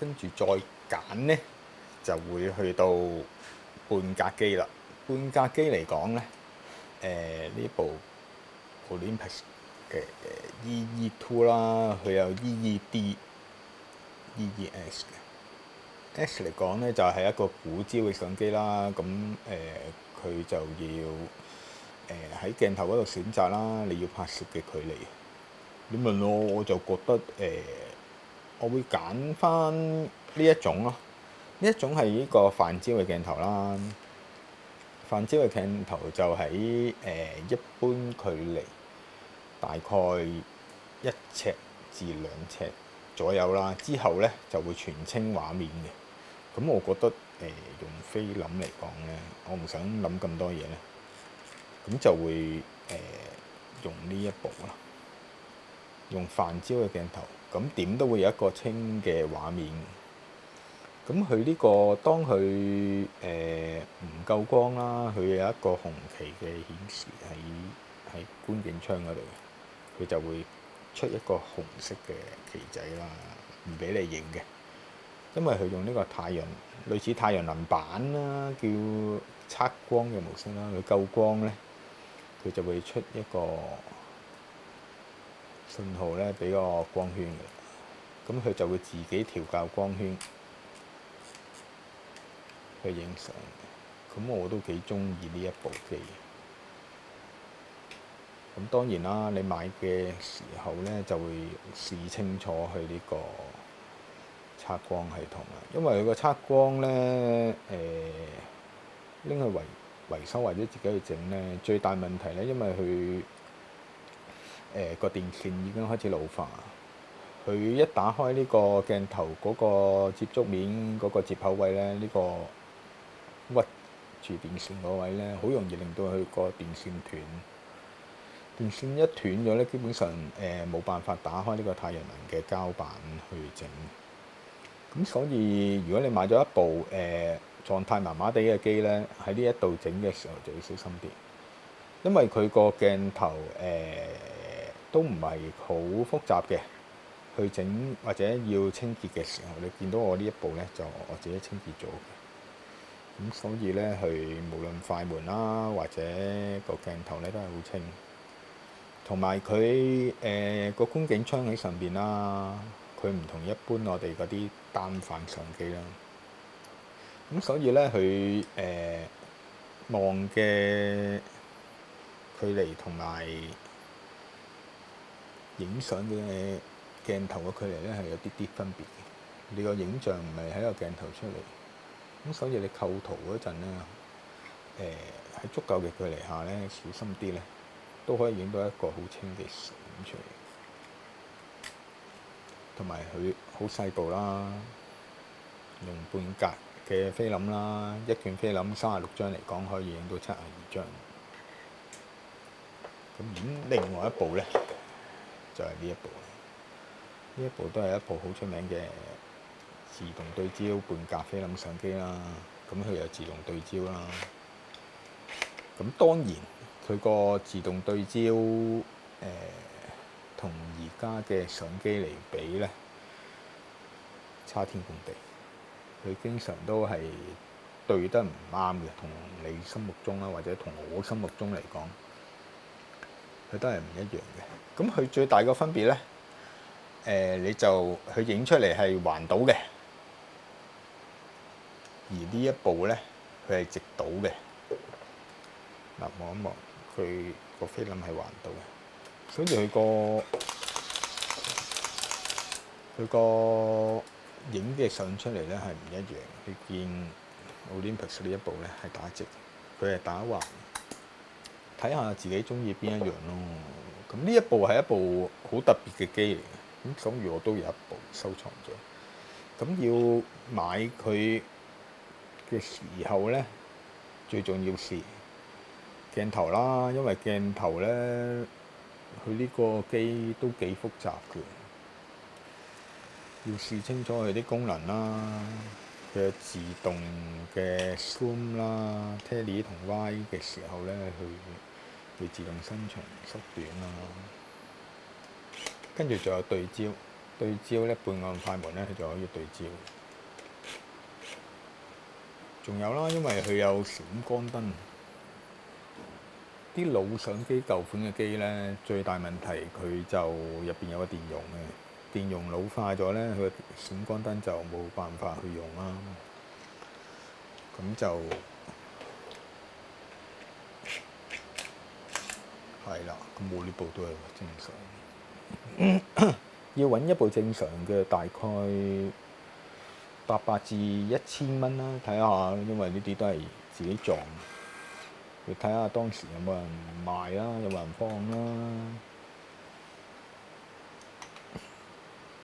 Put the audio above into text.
跟住再揀呢，就會去到半格機啦。半格機嚟講呢，呢部 Olympus 嘅EE2 啦，佢有 EED、EES 嘅。S 嚟講呢，就係一個古焦嘅相機啦。咁佢就要喺鏡頭嗰度選擇啦，你要拍攝嘅距離。你問我就覺得我會揀翻呢一種咯。呢一種係呢個泛焦嘅鏡頭啦。泛焦嘅鏡頭就喺一般距離大概1尺至2尺左右啦。之後呢就會全清畫面嘅。咁我覺得用菲林嚟講呢，我唔想諗咁多嘢呢，咁就會用呢一部啦。用泛焦嘅鏡頭，咁點都會有一個清嘅畫面。咁佢呢個當佢唔夠光啦，佢有一個紅旗嘅顯示喺觀景窗嗰度，佢就會出一個紅色嘅旗仔啦，唔俾你影嘅。因為佢用呢個類似太陽能板啦，叫測光嘅模式啦，佢夠光呢，佢就會出一個信號呢，俾個光圈嘅。咁佢就會自己調校光圈去影相。咁我都幾中意呢一部機。咁當然啦，你買嘅時候呢，就會試清楚佢呢個測光系統啦。因為佢個測光呢，拎去維修或者自己去整呢，最大問題呢，因為佢個電線已經開始老化。佢一打開呢個鏡頭嗰個接觸面嗰個接口位呢，呢個屈住電線嗰位呢，好容易令到佢個電線斷。電線一斷咗呢，基本上冇辦法打開呢個太陽能嘅膠板去整。咁所以如果你買咗一部狀態麻麻地嘅機呢，喺呢一度整嘅時候就要小心啲，因為佢個鏡頭都唔係好複雜嘅。去整或者要清潔嘅時候，你見到我呢一部呢，就我自己清潔咗嘅。咁所以呢，佢無論快門啦，或者個鏡頭呢，都係好清。同埋佢個觀景窗喺上邊啦，佢唔同一般我哋嗰啲單反相機啦。咁所以呢，佢望嘅距離同埋影相嘅鏡頭嘅距離呢，係有啲啲分別嘅。你個影像唔係喺個鏡頭出嚟，咁所以你構圖嗰陣呢，喺足夠嘅距離下呢，小心啲呢，都可以影到一個好清嘅相出嚟。同埋佢好細部啦，用半格嘅菲林啦，一卷菲林36張嚟講，可以影到72張。咁另外一部呢，就係呢一部。呢一部都係一部好出名嘅自動對焦半格菲林相機啦。咁佢有自動對焦啦。咁當然佢個自動對焦同而家嘅相機嚟比呢，差天共地。佢經常都係對得唔啱嘅，同你心目中啦，或者同我心目中嚟講，佢都係唔一樣嘅。咁佢最大個分別呢，你就佢影出嚟係橫倒嘅，而呢一部呢，佢係直倒嘅。嗱，望一望佢個菲林係橫倒嘅，所以佢個影嘅相出嚟呢係唔一樣。你見 Olympus 呢一部呢係打直，佢係打橫，睇下自己中意邊一樣咯。咁呢一部係一部好特別嘅機嚟嘅，咁所以我都有一部收藏咗。咁要買佢嘅時候呢，最重要是鏡頭啦，因為鏡頭呢，佢呢個機都幾複雜嘅，要試清楚佢啲功能啦，佢有自動嘅 zoom 啦、tele 同 wide 嘅時候呢，佢會自動伸長縮短啦，跟住仲有對焦。對焦咧，半按快門咧，佢就可以對焦。仲有啦，因為佢有閃光燈。啲老相機舊款嘅機咧，最大問題佢就入邊有個電容嘅，電容老化咗咧，佢個閃光燈就冇辦法去用啦。咁就係啦，咁我呢部都係正常。要揾一部正常嘅，大概800至1000蚊啦，睇下，因為呢啲都係自己撞。要睇下當時有冇人賣啦，有冇人放啦。